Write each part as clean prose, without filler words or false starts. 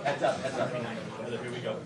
Heads up. Here we go.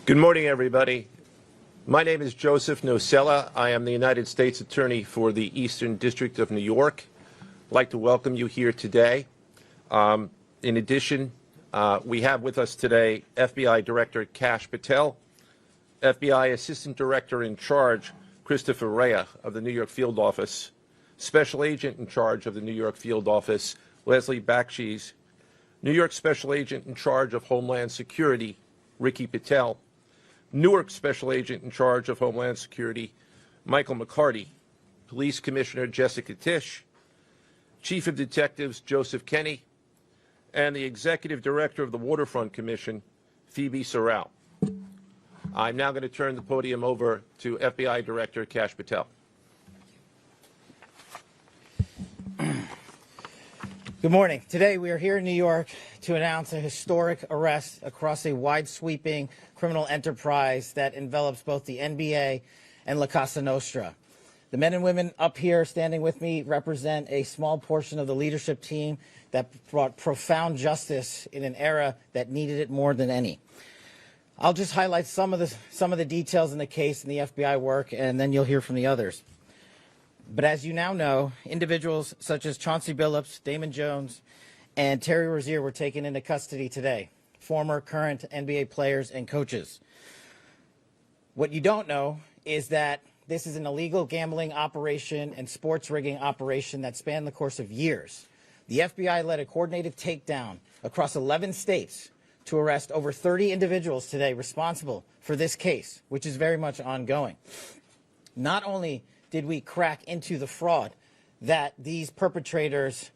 Good morning, everybody. My name is Joseph Nocella. I am the United States Attorney for the Eastern District of New York. I'd like to welcome you here today. In addition, we have with us today FBI Director Kash Patel, FBI Assistant Director in Charge Christopher Rea of the New York Field Office, Special Agent in Charge of the New York Field Office Leslie Bakshi's, New York Special Agent in Charge of Homeland Security Ricky Patel, Newark Special Agent in Charge of Homeland Security Michael McCarty, Police Commissioner Jessica Tisch, Chief of Detectives Joseph Kenny, and the Executive Director of the Waterfront Commission, Phoebe Sorrell. I'm now going to turn the podium over to FBI Director Kash Patel. Good morning. Today we are here in New York to announce a historic arrest across a wide-sweeping criminal enterprise that envelops both the NBA and La Cosa Nostra. The men and women up here standing with me represent a small portion of the leadership team that brought profound justice in an era that needed it more than any. I'll just highlight some of the details in the case and the FBI work, and then you'll hear from the others. But as you now know, individuals such as Chaunce Billups, Damon Jones, and Terry Rozier were taken into custody today, former, current NBA players and coaches. What you don't know is that this is an illegal gambling operation and sports rigging operation that spanned the course of years. The FBI led a coordinated takedown across 11 states to arrest over 30 individuals today responsible for this case, which is very much ongoing. Not only did we crack into the fraud that these perpetrators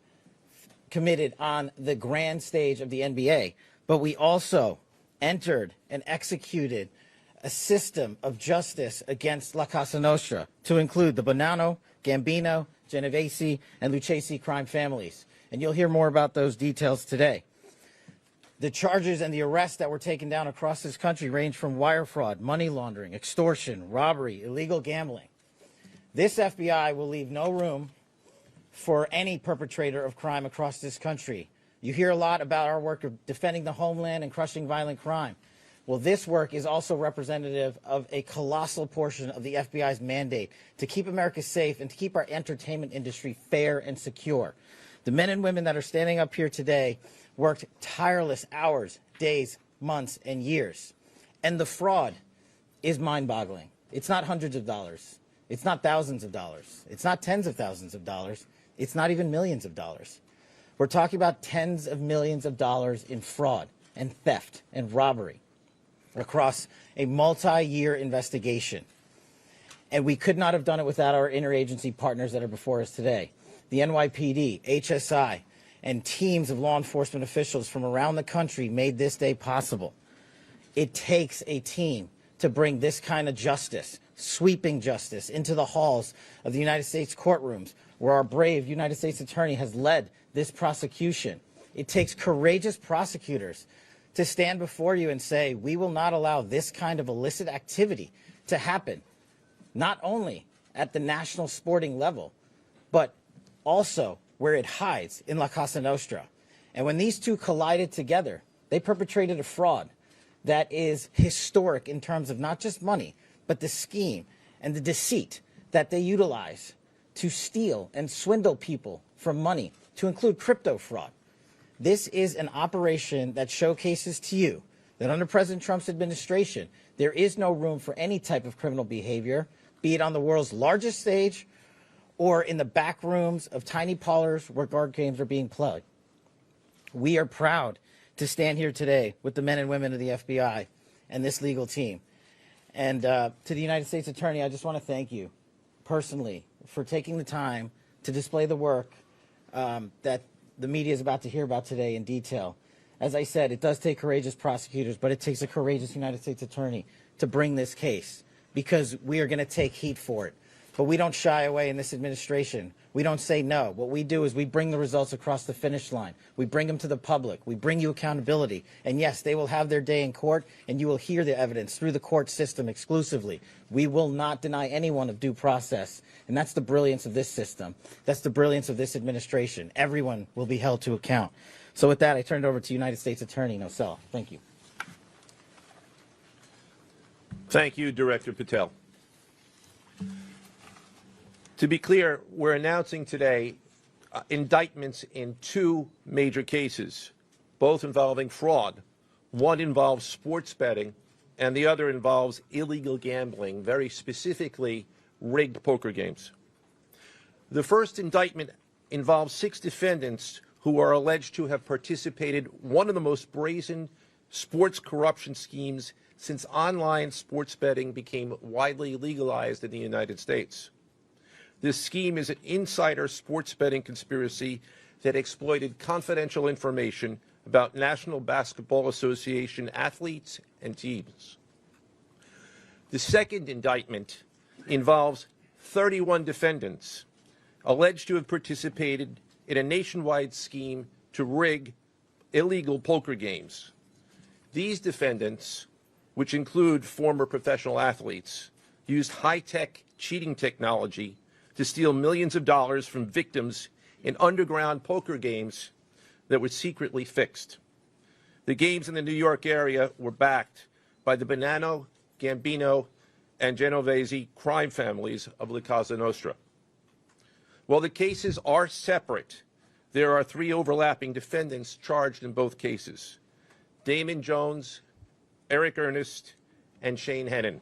committed on the grand stage of the NBA, but we also entered and executed a system of justice against La Cosa Nostra to include the Bonanno, Gambino, Genovese, and Lucchese crime families. And you'll hear more about those details today. The charges and the arrests that were taken down across this country range from wire fraud, money laundering, extortion, robbery, illegal gambling. This FBI will leave no room for any perpetrator of crime across this country. You hear a lot about our work of defending the homeland and crushing violent crime. Well, this work is also representative of a colossal portion of the FBI's mandate to keep America safe and to keep our entertainment industry fair and secure. The men and women that are standing up here today worked tireless hours, days, months, and years. And the fraud is mind-boggling. It's not hundreds of dollars. It's not thousands of dollars. It's not tens of thousands of dollars. It's not even millions of dollars. We're talking about tens of millions of dollars in fraud and theft and robbery across a multi-year investigation. And we could not have done it without our interagency partners that are before us today. The NYPD, HSI, and teams of law enforcement officials from around the country made this day possible. It takes a team to bring this kind of justice, sweeping justice, into the halls of the United States courtrooms, where our brave United States attorney has led this prosecution. It takes courageous prosecutors to stand before you and say, we will not allow this kind of illicit activity to happen, not only at the national sporting level, but also where it hides in La Cosa Nostra. And when these two collided together, they perpetrated a fraud that is historic in terms of not just money, but the scheme and the deceit that they utilize to steal and swindle people from money, to include crypto fraud. This is an operation that showcases to you that under President Trump's administration, there is no room for any type of criminal behavior, be it on the world's largest stage or in the back rooms of tiny parlors where card games are being played. We are proud to stand here today with the men and women of the FBI and this legal team. And to the United States Attorney, I just want to thank you personally for taking the time to display the work that the media is about to hear about today in detail. As I said, it does take courageous prosecutors, but it takes a courageous United States Attorney to bring this case, because we are going to take heat for it. But we don't shy away in this administration. We don't say no. What we do is we bring the results across the finish line. We bring them to the public. We bring you accountability. And yes, they will have their day in court, and you will hear the evidence through the court system exclusively. We will not deny anyone of due process. And that's the brilliance of this system. That's the brilliance of this administration. Everyone will be held to account. So with that, I turn it over to United States Attorney Nosella. Thank you. Thank you, Director Patel. To be clear, we're announcing today indictments in two major cases, both involving fraud. One involves sports betting, and the other involves illegal gambling, very specifically rigged poker games. The first indictment involves 6 defendants who are alleged to have participated in one of the most brazen sports corruption schemes since online sports betting became widely legalized in the United States. This scheme is an insider sports betting conspiracy that exploited confidential information about National Basketball Association athletes and teams. The second indictment involves 31 defendants alleged to have participated in a nationwide scheme to rig illegal poker games. These defendants, which include former professional athletes, used high-tech cheating technology to steal millions of dollars from victims in underground poker games that were secretly fixed. The games in the New York area were backed by the Bonanno, Gambino, and Genovese crime families of La Cosa Nostra. While the cases are separate, there are 3 overlapping defendants charged in both cases: Damon Jones, Eric Ernest, and Shane Hennon.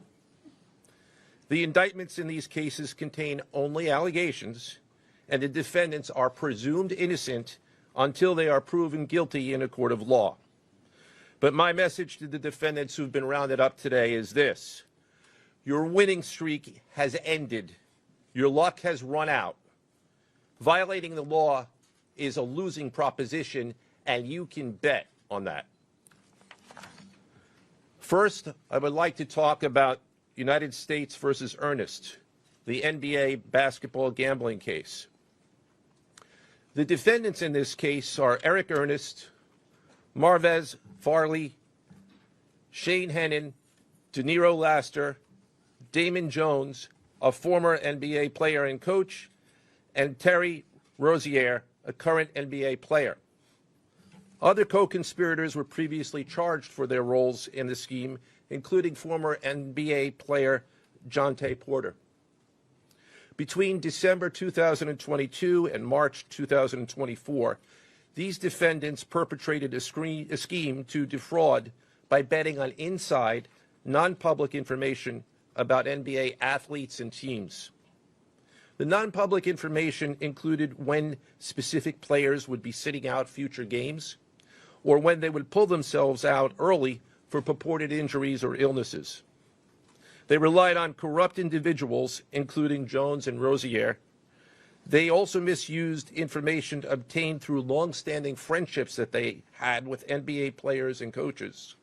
The indictments in these cases contain only allegations, and the defendants are presumed innocent until they are proven guilty in a court of law. But my message to the defendants who've been rounded up today is this: your winning streak has ended. Your luck has run out. Violating the law is a losing proposition, and you can bet on that. First, I would like to talk about United States versus Ernest, the NBA basketball gambling case. The defendants in this case are Eric Ernest, Marvez Farley, Shane Hennon, De Niro Laster, Damon Jones, a former NBA player and coach, and Terry Rozier, a current NBA player. Other co-conspirators were previously charged for their roles in the scheme, including former NBA player Jontay Porter. Between December 2022 and March 2024, these defendants perpetrated a scheme to defraud by betting on inside, non-public information about NBA athletes and teams. The non-public information included when specific players would be sitting out future games, or when they would pull themselves out early for purported injuries or illnesses. They relied on corrupt individuals, including Jones and Rozier. They also misused information obtained through long-standing friendships that they had with NBA players and coaches.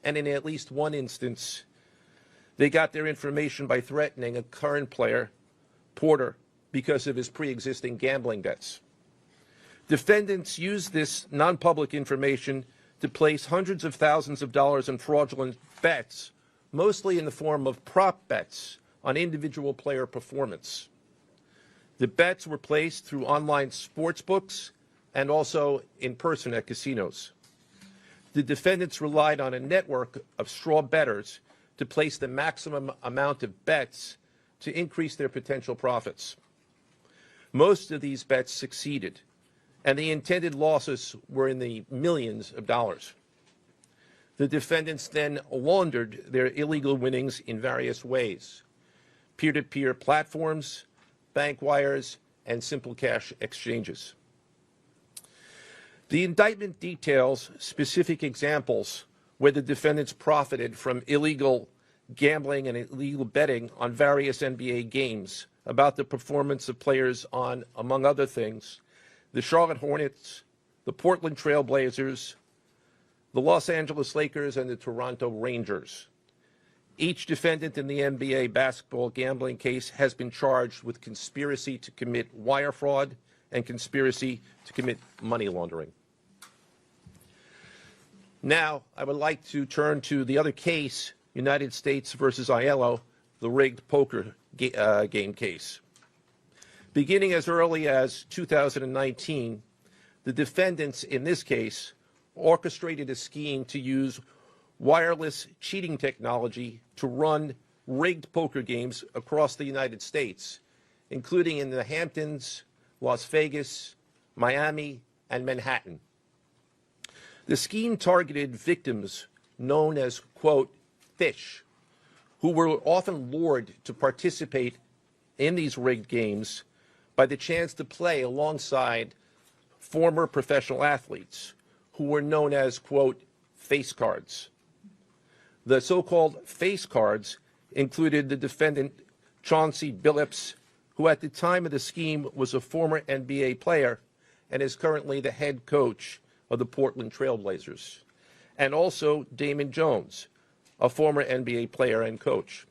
And in at least one instance, they got their information by threatening a current player, Porter, because of his pre-existing gambling debts. Defendants used this non-public information to place hundreds of thousands of dollars in fraudulent bets, mostly in the form of prop bets on individual player performance. The bets were placed through online sports books and also in person at casinos. The defendants relied on a network of straw bettors to place the maximum amount of bets to increase their potential profits. Most of these bets succeeded, and the intended losses were in the millions of dollars. The defendants then laundered their illegal winnings in various ways: peer-to-peer platforms, bank wires, and simple cash exchanges. The indictment details specific examples where the defendants profited from illegal gambling and illegal betting on various NBA games about the performance of players on, among other things, the Charlotte Hornets, the Portland Trail Blazers, the Los Angeles Lakers, and the Toronto Rangers. Each defendant in the NBA basketball gambling case has been charged with conspiracy to commit wire fraud and conspiracy to commit money laundering. Now, I would like to turn to the other case, United States versus Aiello, the rigged poker game case. Beginning as early as 2019, the defendants in this case orchestrated a scheme to use wireless cheating technology to run rigged poker games across the United States, including in the Hamptons, Las Vegas, Miami, and Manhattan. The scheme targeted victims known as, quote, fish, who were often lured to participate in these rigged games by the chance to play alongside former professional athletes who were known as, quote, face cards. The so-called face cards included the defendant Chaunce Billups, who at the time of the scheme was a former NBA player and is currently the head coach of the Portland Trail Blazers, and also Damon Jones, a former NBA player and coach.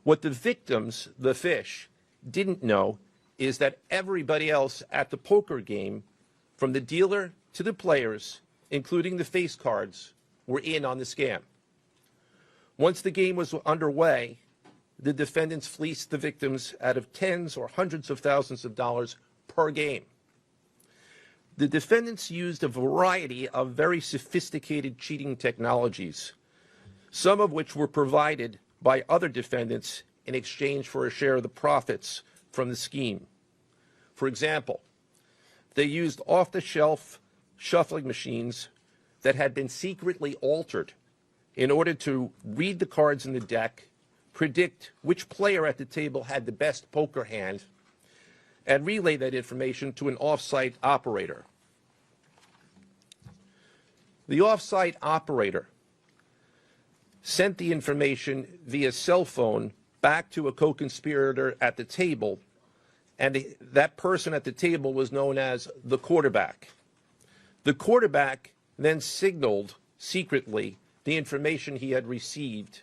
What the victims, the fish, didn't know is that everybody else at the poker game, from the dealer to the players, including the face cards, were in on the scam. Once the game was underway, the defendants fleeced the victims out of tens or hundreds of thousands of dollars per game. The defendants used a variety of very sophisticated cheating technologies, some of which were provided by other defendants in exchange for a share of the profits from the scheme. For example, they used off-the-shelf shuffling machines that had been secretly altered in order to read the cards in the deck, predict which player at the table had the best poker hand, and relay that information to an off-site operator. The off-site operator sent the information via cell phone back to a co-conspirator at the table, and that person at the table was known as the quarterback. The quarterback then signaled secretly the information he had received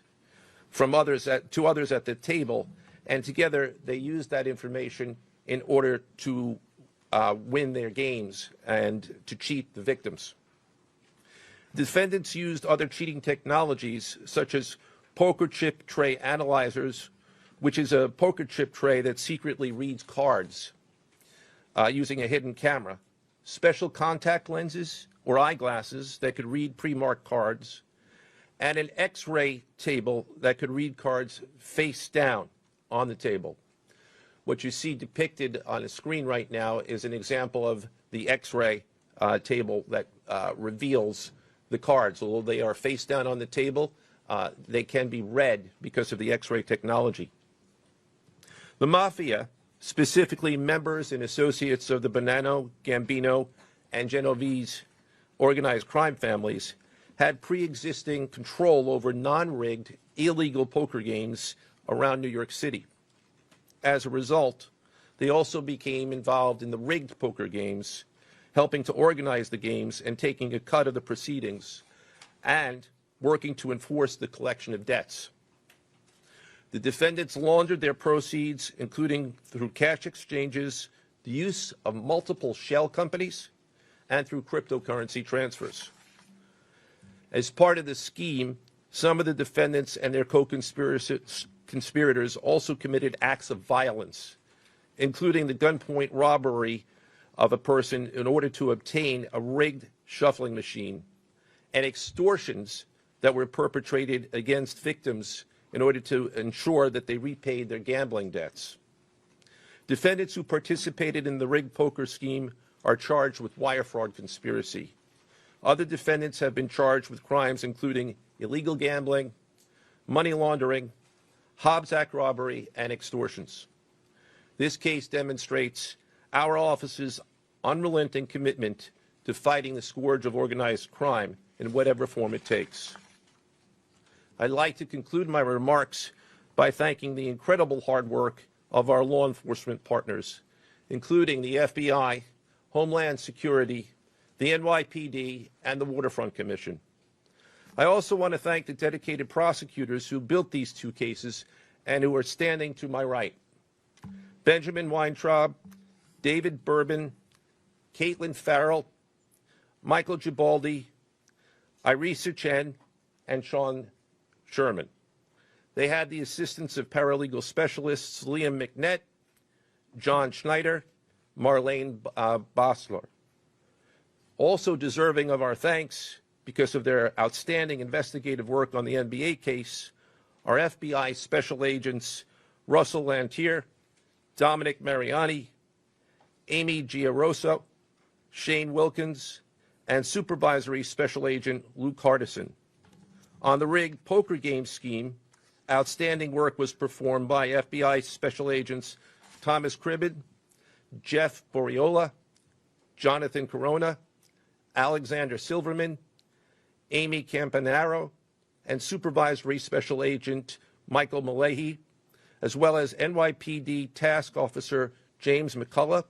from others to others at the table, and together they used that information in order to win their games and to cheat the victims. Defendants used other cheating technologies such as poker chip tray analyzers, which is a poker chip tray that secretly reads cards using a hidden camera, special contact lenses or eyeglasses that could read pre-marked cards, and an X-ray table that could read cards face down on the table. What you see depicted on the screen right now is an example of the X-ray table that reveals the cards. Although they are face down on the table, they can be read because of the X-ray technology. The Mafia, specifically members and associates of the Bonanno, Gambino, and Genovese organized crime families, had pre-existing control over non-rigged, illegal poker games around New York City. As a result, they also became involved in the rigged poker games, helping to organize the games and taking a cut of the proceedings, and working to enforce the collection of debts. The defendants laundered their proceeds, including through cash exchanges, the use of multiple shell companies, and through cryptocurrency transfers. As part of the scheme, some of the defendants and their co-conspirators also committed acts of violence, including the gunpoint robbery of a person in order to obtain a rigged shuffling machine, and extortions that were perpetrated against victims in order to ensure that they repaid their gambling debts. Defendants who participated in the rigged poker scheme are charged with wire fraud conspiracy. Other defendants have been charged with crimes including illegal gambling, money laundering, Hobbs Act robbery, and extortions. This case demonstrates our office's unrelenting commitment to fighting the scourge of organized crime in whatever form it takes. I'd like to conclude my remarks by thanking the incredible hard work of our law enforcement partners, including the FBI, Homeland Security, the NYPD, and the Waterfront Commission. I also want to thank the dedicated prosecutors who built these two cases and who are standing to my right. Benjamin Weintraub, David Bourbon, Caitlin Farrell, Michael Gibaldi, Irisa Chen, and Sean Sherman. They had the assistance of paralegal specialists Liam McNett, John Schneider, Marlene Bosler. Also deserving of our thanks because of their outstanding investigative work on the NBA case are FBI Special Agents Russell Lantier, Dominic Mariani, Amy Giaroso, Shane Wilkins, and Supervisory Special Agent Luke Hardison. On the rigged poker game scheme, outstanding work was performed by FBI Special Agents Thomas Cribbin, Jeff Boriola, Jonathan Corona, Alexander Silverman, Amy Campanaro, and Supervisory Special Agent Michael Malahi, as well as NYPD Task Officer James McCullough,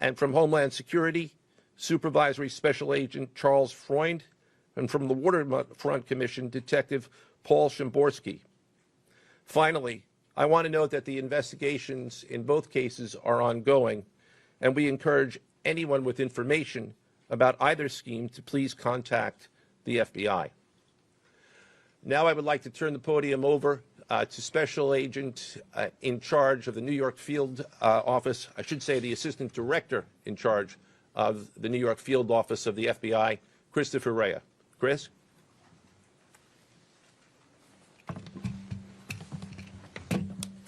and from Homeland Security, Supervisory Special Agent Charles Freund, and from the Waterfront Commission, Detective Paul Shimborski. Finally, I want to note that the investigations in both cases are ongoing, and we encourage anyone with information about either scheme to please contact the FBI. Now I would like to turn the podium over to Special Agent in charge of the New York Field Office, I should say the Assistant Director in charge of the New York Field Office of the FBI, Christopher Rea. Chris?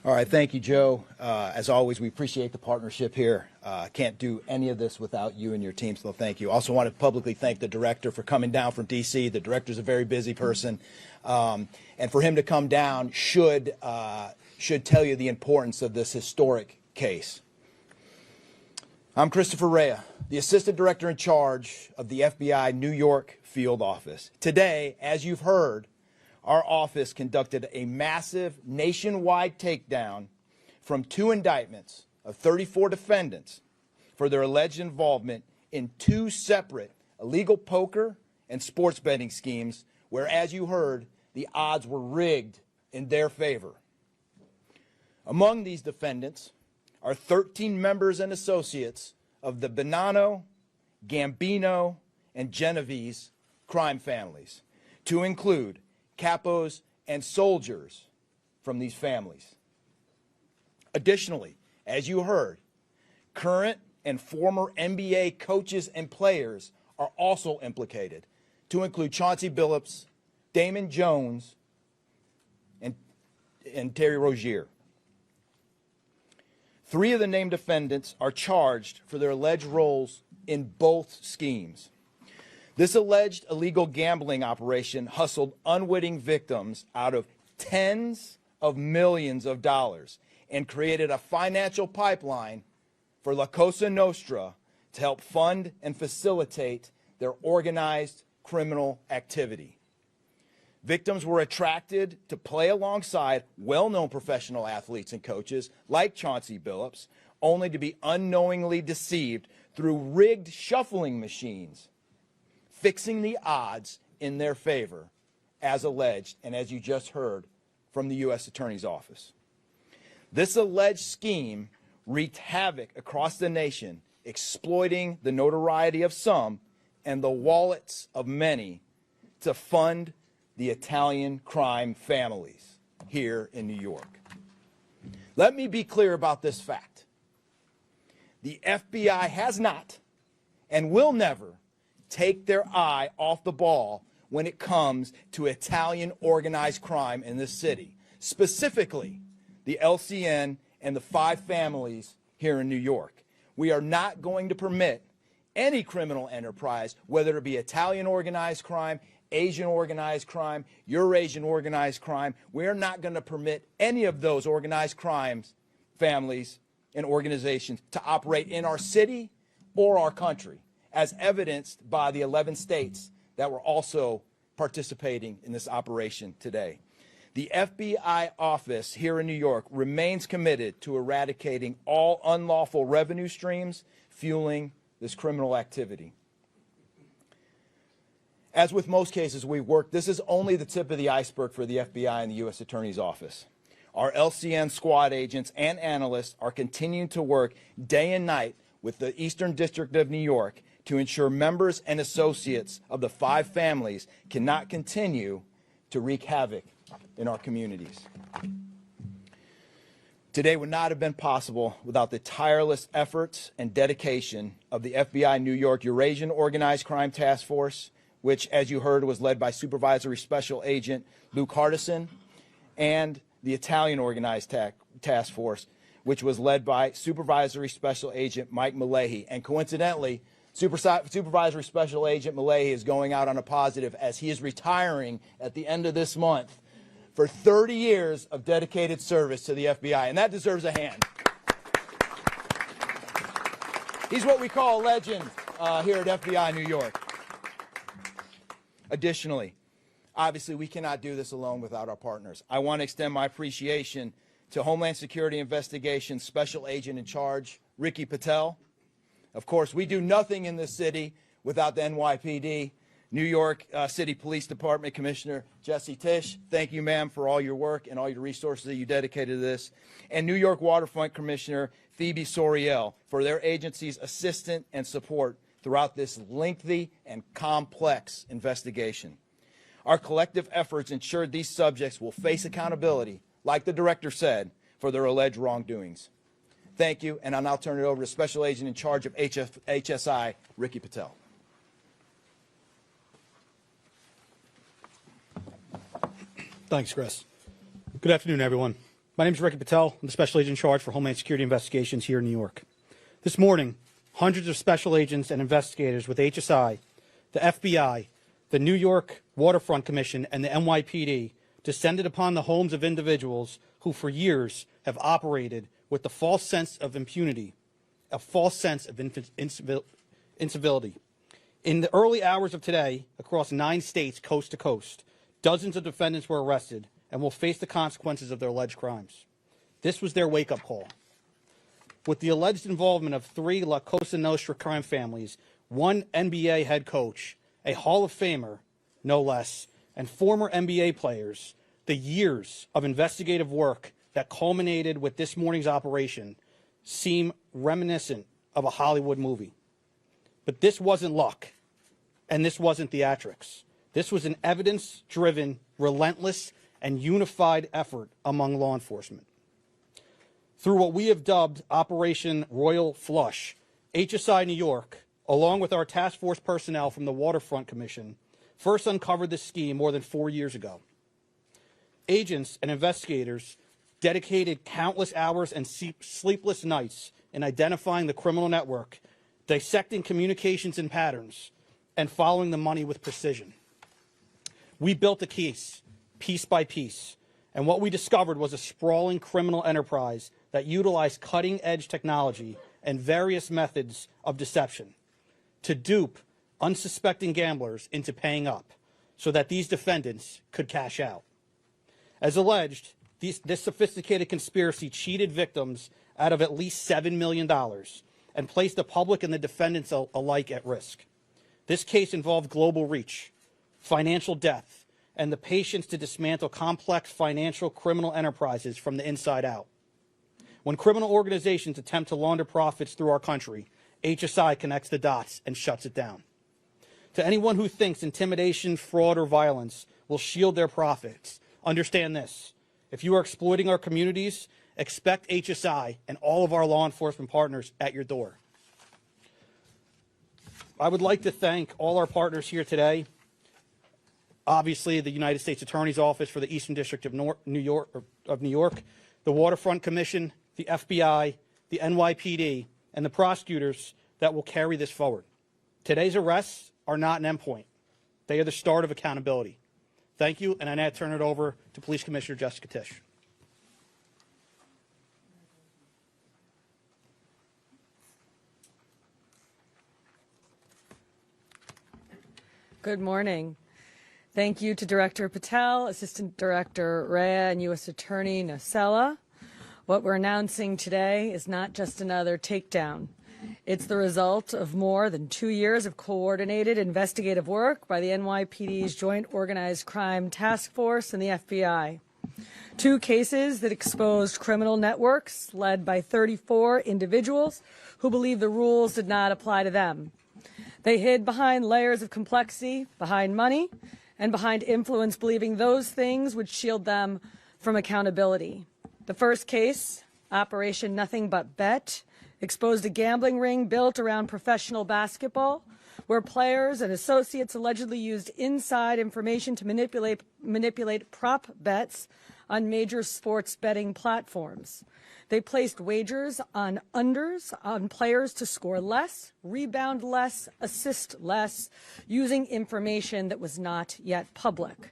All right, thank you, Joe. As always, we appreciate the partnership here. Can't do any of this without you and your team, so thank you. Also want to publicly thank the director for coming down from D.C. The director's a very busy person, and for him to come down should tell you the importance of this historic case. I'm Christopher Rea, the Assistant Director in charge of the FBI New York Field Office. Today, as you've heard, our office conducted a massive nationwide takedown from 2 indictments of 34 defendants for their alleged involvement in 2 separate illegal poker and sports betting schemes where, as you heard, the odds were rigged in their favor. Among these defendants are 13 members and associates of the Bonanno, Gambino, and Genovese crime families, to include capos and soldiers from these families. Additionally, as you heard, current and former NBA coaches and players are also implicated, to include Chaunce Billups, Damon Jones, and Terry Rozier. 3 of the named defendants are charged for their alleged roles in both schemes. This alleged illegal gambling operation hustled unwitting victims out of tens of millions of dollars and created a financial pipeline for La Cosa Nostra to help fund and facilitate their organized criminal activity. Victims were attracted to play alongside well-known professional athletes and coaches like Chaunce Billups, only to be unknowingly deceived through rigged shuffling machines, fixing the odds in their favor, as alleged and as you just heard from the U.S. Attorney's Office. This alleged scheme wreaked havoc across the nation, exploiting the notoriety of some and the wallets of many to fund the Italian crime families here in New York. Let me be clear about this fact. The FBI has not and will never take their eye off the ball when it comes to Italian organized crime in this city, specifically the LCN and the 5 families here in New York. We are not going to permit any criminal enterprise, whether it be Italian organized crime, Asian organized crime, Eurasian organized crime. We're not going to permit any of those organized crimes, families, and organizations to operate in our city or our country, as evidenced by the 11 states that were also participating in this operation today. The FBI office here in New York remains committed to eradicating all unlawful revenue streams fueling this criminal activity. As with most cases we've worked, this is only the tip of the iceberg for the FBI and the U.S. Attorney's Office. Our LCN squad agents and analysts are continuing to work day and night with the Eastern District of New York to ensure members and associates of the 5 families cannot continue to wreak havoc in our communities. Today would not have been possible without the tireless efforts and dedication of the FBI New York Eurasian Organized Crime Task Force, which, as you heard, was led by Supervisory Special Agent Luke Hardison, and the Italian Organized Task Force, which was led by Supervisory Special Agent Mike Malahi. And coincidentally, Supervisory Special Agent Malahi is going out on a positive as he is retiring at the end of this month for 30 years of dedicated service to the FBI, and that deserves a hand. He's what we call a legend here at FBI New York. Additionally, obviously, we cannot do this alone without our partners. I want to extend my appreciation to Homeland Security Investigations Special Agent in Charge, Ricky Patel. Of course, we do nothing in this city without the NYPD. New York City Police Department Commissioner Jesse Tisch, thank you, ma'am, for all your work and all your resources that you dedicated to this. And New York Waterfront Commissioner Phoebe Soriel for their agency's assistance and support throughout this lengthy and complex investigation. Our collective efforts ensured these subjects will face accountability, like the director said, for their alleged wrongdoings. Thank you, and I'll now turn it over to Special Agent in charge of HSI, Ricky Patel. Thanks, Chris. Good afternoon, everyone. My name is Ricky Patel. I'm the Special Agent in charge for Homeland Security Investigations here in New York. This morning, hundreds of special agents and investigators with HSI, the FBI, the New York Waterfront Commission, and the NYPD descended upon the homes of individuals who for years have operated with the false sense of impunity, a false sense of incivility. In the early hours of today, across 9 states coast to coast, dozens of defendants were arrested and will face the consequences of their alleged crimes. This was their wake-up call. With the alleged involvement of 3 La Cosa Nostra crime families, 1 NBA head coach, a Hall of Famer, no less, and former NBA players, the years of investigative work that culminated with this morning's operation seem reminiscent of a Hollywood movie. But this wasn't luck. And this wasn't theatrics. This was an evidence-driven, relentless, and unified effort among law enforcement. Through what we have dubbed Operation Royal Flush, HSI New York, along with our task force personnel from the Waterfront Commission, first uncovered this scheme more than 4 years ago. Agents and investigators dedicated countless hours and sleepless nights in identifying the criminal network, dissecting communications and patterns, and following the money with precision. We built a case, piece by piece, and what we discovered was a sprawling criminal enterprise that utilized cutting-edge technology and various methods of deception to dupe unsuspecting gamblers into paying up so that these defendants could cash out. As alleged, this sophisticated conspiracy cheated victims out of at least $7 million and placed the public and the defendants alike at risk. This case involved global reach, financial depth, and the patience to dismantle complex financial criminal enterprises from the inside out. When criminal organizations attempt to launder profits through our country, HSI connects the dots and shuts it down. To anyone who thinks intimidation, fraud, or violence will shield their profits, understand this. If you are exploiting our communities, expect HSI and all of our law enforcement partners at your door. I would like to thank all our partners here today. Obviously, the United States Attorney's Office for the Eastern District of New York, the Waterfront Commission, the FBI, the NYPD, and the prosecutors that will carry this forward. Today's arrests are not an endpoint. They are the start of accountability. Thank you, and I now turn it over to Police Commissioner Jessica Tisch. Good morning. Thank you to Director Patel, Assistant Director Rea, and U.S. Attorney Nocella. What we're announcing today is not just another takedown. It's the result of more than 2 years of coordinated investigative work by the NYPD's Joint Organized Crime Task Force and the FBI. 2 cases that exposed criminal networks led by 34 individuals who believed the rules did not apply to them. They hid behind layers of complexity, behind money, and behind influence, believing those things would shield them from accountability. The first case, Operation Nothing But Bet, exposed a gambling ring built around professional basketball, where players and associates allegedly used inside information to manipulate prop bets on major sports betting platforms. They placed wagers on unders on players to score less, rebound less, assist less, using information that was not yet public.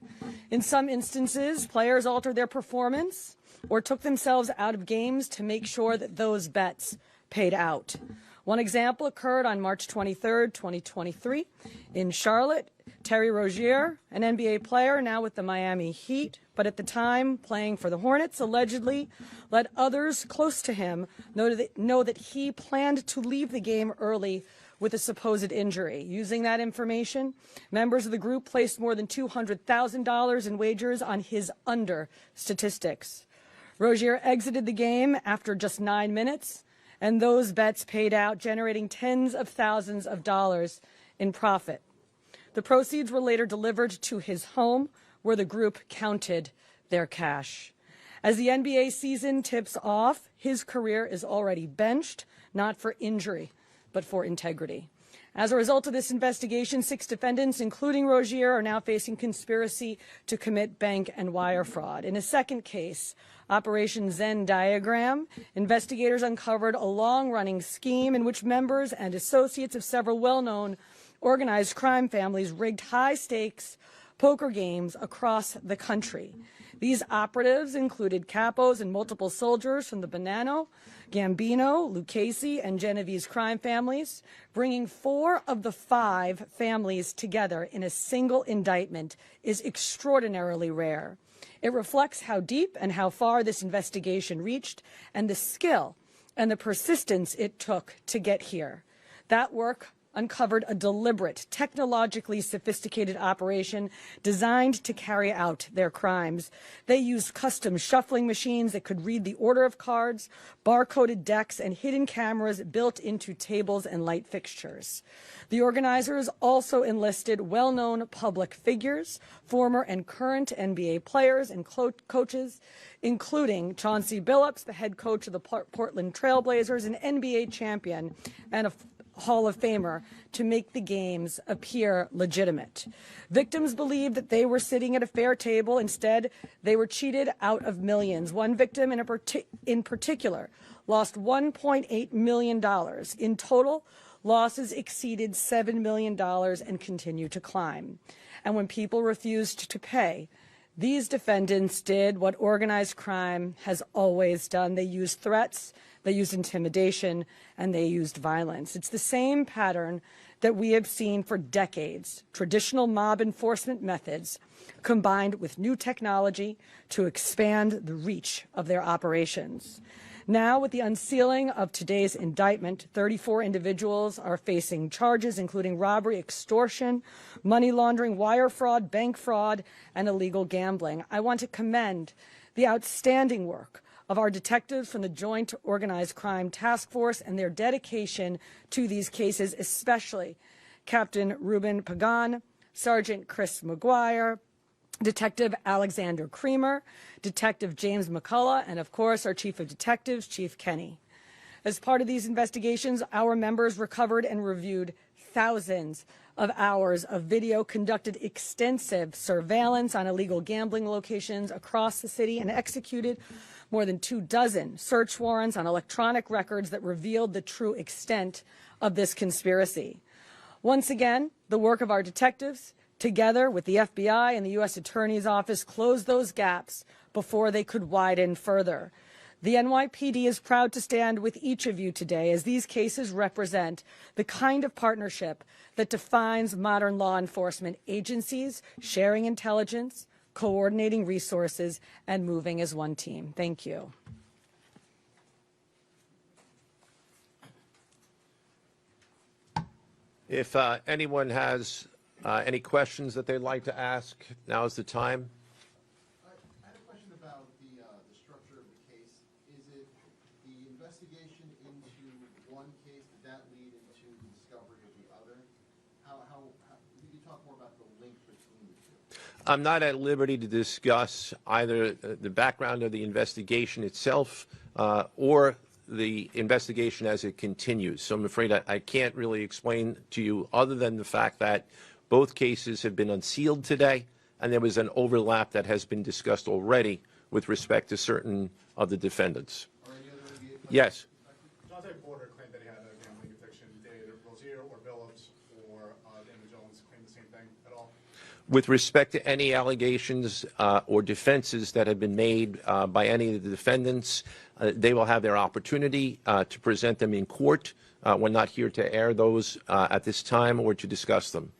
In some instances, players altered their performance or took themselves out of games to make sure that those bets paid out. One example occurred on March 23, 2023, in Charlotte. Terry Rozier, an NBA player now with the Miami Heat, but at the time playing for the Hornets, allegedly let others close to him know that he planned to leave the game early with a supposed injury. Using that information, members of the group placed more than $200,000 in wagers on his under statistics. Rozier exited the game after just 9 minutes, and those bets paid out, generating tens of thousands of dollars in profit. The proceeds were later delivered to his home, where the group counted their cash. As the NBA season tips off, his career is already benched, not for injury, but for integrity. As a result of this investigation, 6 defendants, including Rozier, are now facing conspiracy to commit bank and wire fraud. In a second case, Operation Zen Diagram, investigators uncovered a long-running scheme in which members and associates of several well-known organized crime families rigged high-stakes poker games across the country. These operatives included capos and multiple soldiers from the Bonanno, Gambino, Lucchese, and Genovese crime families, bringing 4 of the 5 families together in a single indictment is extraordinarily rare. It reflects how deep and how far this investigation reached and the skill and the persistence it took to get here. That work uncovered a deliberate, technologically sophisticated operation designed to carry out their crimes. They used custom shuffling machines that could read the order of cards, barcoded decks, and hidden cameras built into tables and light fixtures. The organizers also enlisted well-known public figures, former and current NBA players and coaches, including Chaunce Billups, the head coach of the Portland Trail Blazers, an NBA champion and a Hall of Famer, to make the games appear legitimate. Victims believed that they were sitting at a fair table. Instead, they were cheated out of millions. One victim in particular lost $1.8 million. In total, losses exceeded $7 million and continue to climb. And when people refused to pay, these defendants did what organized crime has always done. They used threats, they used intimidation, and they used violence. It's the same pattern that we have seen for decades. Traditional mob enforcement methods combined with new technology to expand the reach of their operations. Now, with the unsealing of today's indictment, 34 individuals are facing charges, including robbery, extortion, money laundering, wire fraud, bank fraud, and illegal gambling. I want to commend the outstanding work of our detectives from the Joint Organized Crime Task Force and their dedication to these cases, especially Captain Ruben Pagan, Sergeant Chris McGuire, Detective Alexander Creamer, Detective James McCullough, and of course our Chief of Detectives, Chief Kenny. As part of these investigations, our members recovered and reviewed thousands of hours of video, conducted extensive surveillance on illegal gambling locations across the city, and executed more than 24 search warrants on electronic records that revealed the true extent of this conspiracy. Once again, the work of our detectives, together with the FBI and the U.S. Attorney's Office, closed those gaps before they could widen further. The NYPD is proud to stand with each of you today, as these cases represent the kind of partnership that defines modern law enforcement agencies, sharing intelligence, coordinating resources, and moving as one team. Thank you. If anyone has any questions that they'd like to ask, now is the time. I had a question about the structure of the case. Is it the investigation into one case, did that lead into the discovery of the other? Could you talk more about the link between the two? I'm not at liberty to discuss either the background of the investigation itself or the investigation as it continues. So I'm afraid I can't really explain to you other than the fact that both cases have been unsealed today, and there was an overlap that has been discussed already with respect to certain of the defendants. Yes. Chaunce Porter claimed that he had a gambling addiction. Did Rozier or Billups or Damon Jones claim the same thing at all? With respect to any allegations or defenses that have been made by any of the defendants, they will have their opportunity to present them in court. We're not here to air those at this time or to discuss them.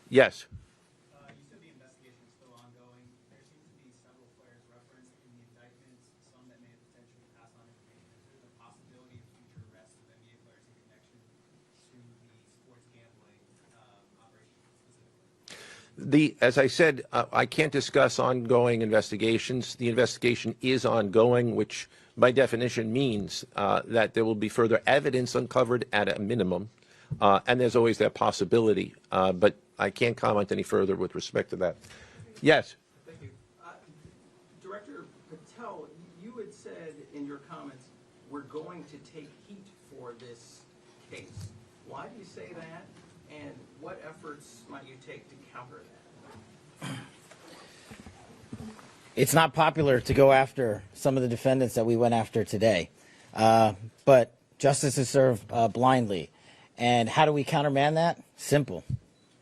Yes. You said the investigation is still ongoing. There seems to be several players referenced in the indictments, some that may potentially pass on information. Is there the possibility of future arrests of NBA players in connection to the sports gambling operation specifically? As I said, I can't discuss ongoing investigations. The investigation is ongoing, which by definition means that there will be further evidence uncovered at a minimum, and there's always that possibility. But I can't comment any further with respect to that. Yes. Thank you. Director Patel, you had said in your comments, we're going to take heat for this case. Why do you say that, and what efforts might you take to counter that? It's not popular to go after some of the defendants that we went after today, but justice is served blindly. And how do we countermand that? Simple.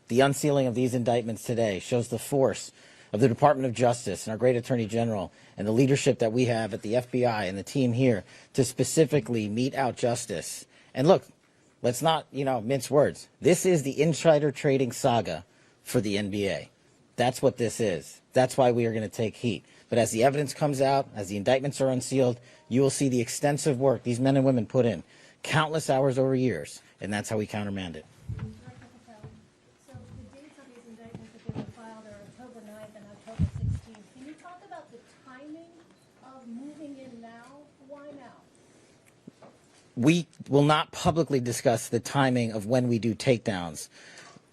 The unsealing of these indictments today shows the force of the Department of Justice and our great Attorney General and the leadership that we have at the FBI and the team here to specifically mete out justice. And look, let's not, mince words. This is the insider trading saga for the NBA. That's what this is. That's why we are going to take heat. But as the evidence comes out, as the indictments are unsealed, you will see the extensive work these men and women put in, countless hours over years, and that's how we countermand it. Director Patel. So the dates of these indictments that they were filed are October 9th and October 16th. Can you talk about the timing of moving in now? Why now? We will not publicly discuss the timing of when we do takedowns.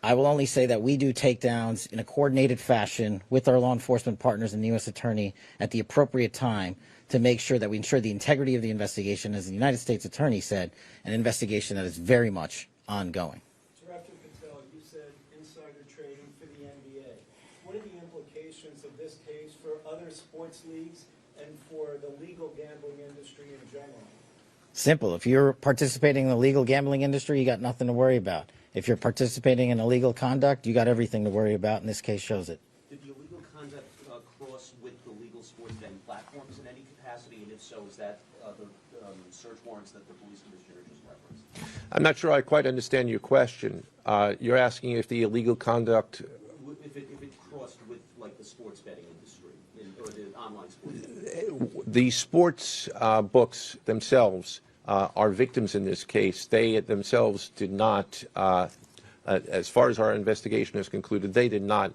I will only say that we do takedowns in a coordinated fashion with our law enforcement partners and the U.S. Attorney at the appropriate time to make sure that we ensure the integrity of the investigation, as the United States Attorney said, an investigation that is very much ongoing. Director Patel, you said insider trading for the NBA. What are the implications of this case for other sports leagues and for the legal gambling industry in general? Simple. If you're participating in the legal gambling industry, you got nothing to worry about. If you're participating in illegal conduct, you got everything to worry about, and this case shows it. Did the illegal conduct cross with the legal sports betting platforms in any capacity? And if so, is that the search warrants that the police commissioner just referenced? I'm not sure I quite understand your question. You're asking if the illegal conduct... If it crossed with, like, the sports betting industry or the online sports betting. The sports books themselves are victims in this case. They themselves did not, as far as our investigation is concluded, they did not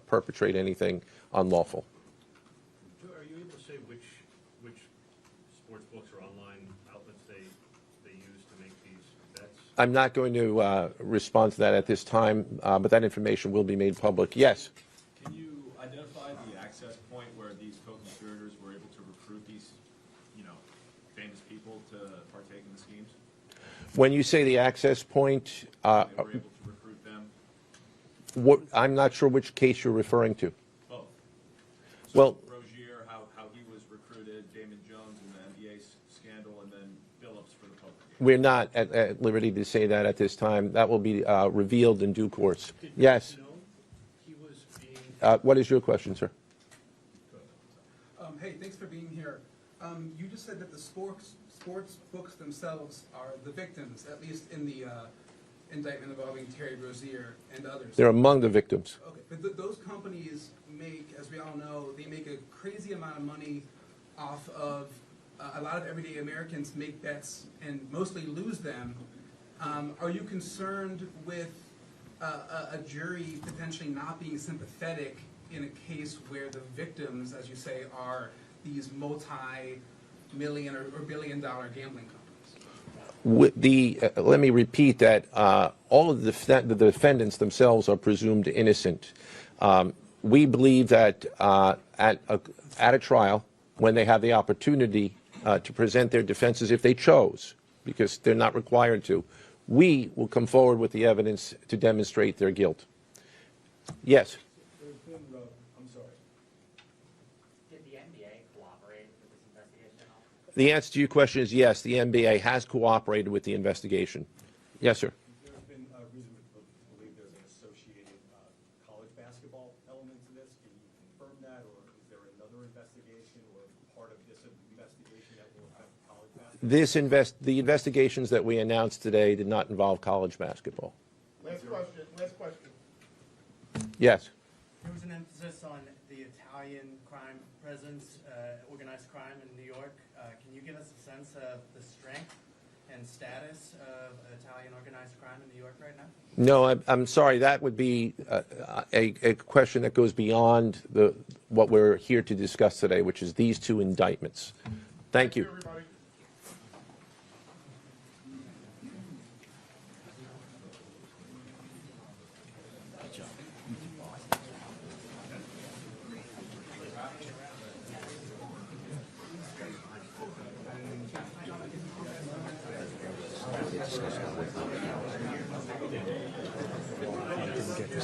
perpetrate anything unlawful. Are you able to say which sports books or online outlets they use to make these bets? I'm not going to respond to that at this time, but that information will be made public. Yes? Can you identify the access point where these co-conspirators were able to recruit these, famous people to partake in the schemes? When you say the access point, They were able to recruit them? I'm not sure which case you're referring to. Both. Well, Rozier, how he was recruited, Damon Jones in the NBA scandal, and then Billups for the poker game. we're not at liberty to say that at this time. That will be revealed in due course. Yes? He was being... What is your question, sir? Hey, thanks for being here. You just said that the sports books themselves are the victims, at least in the indictment involving Terry Rozier and others. They're among the victims. Okay, but those companies make, as we all know, they make a crazy amount of money off of a lot of everyday Americans make bets and mostly lose them. Are you concerned with a jury potentially not being sympathetic in a case where the victims, as you say, are these multi-million or billion-dollar gambling companies? Let me repeat that all of the defendants themselves are presumed innocent. We believe that at a trial, when they have the opportunity to present their defenses, if they chose, because they're not required to, we will come forward with the evidence to demonstrate their guilt. Yes? I'm sorry. Did the NBA cooperate with this investigation at all? The answer to your question is yes, the NBA has cooperated with the investigation. Yes, sir. There's been reason to believe there's an associated college basketball element to this. Can you confirm that, or is there another investigation or part of this investigation that will affect college basketball? The investigations that we announced today did not involve college basketball. Last question. Yes. There was an emphasis on the Italian crime presence, organized crime in New York. Can you give us a sense of the strength and status of Italian organized crime in New York right now? No, I'm sorry. That would be a question that goes beyond what we're here to discuss today, which is these two indictments. Thank you. Get the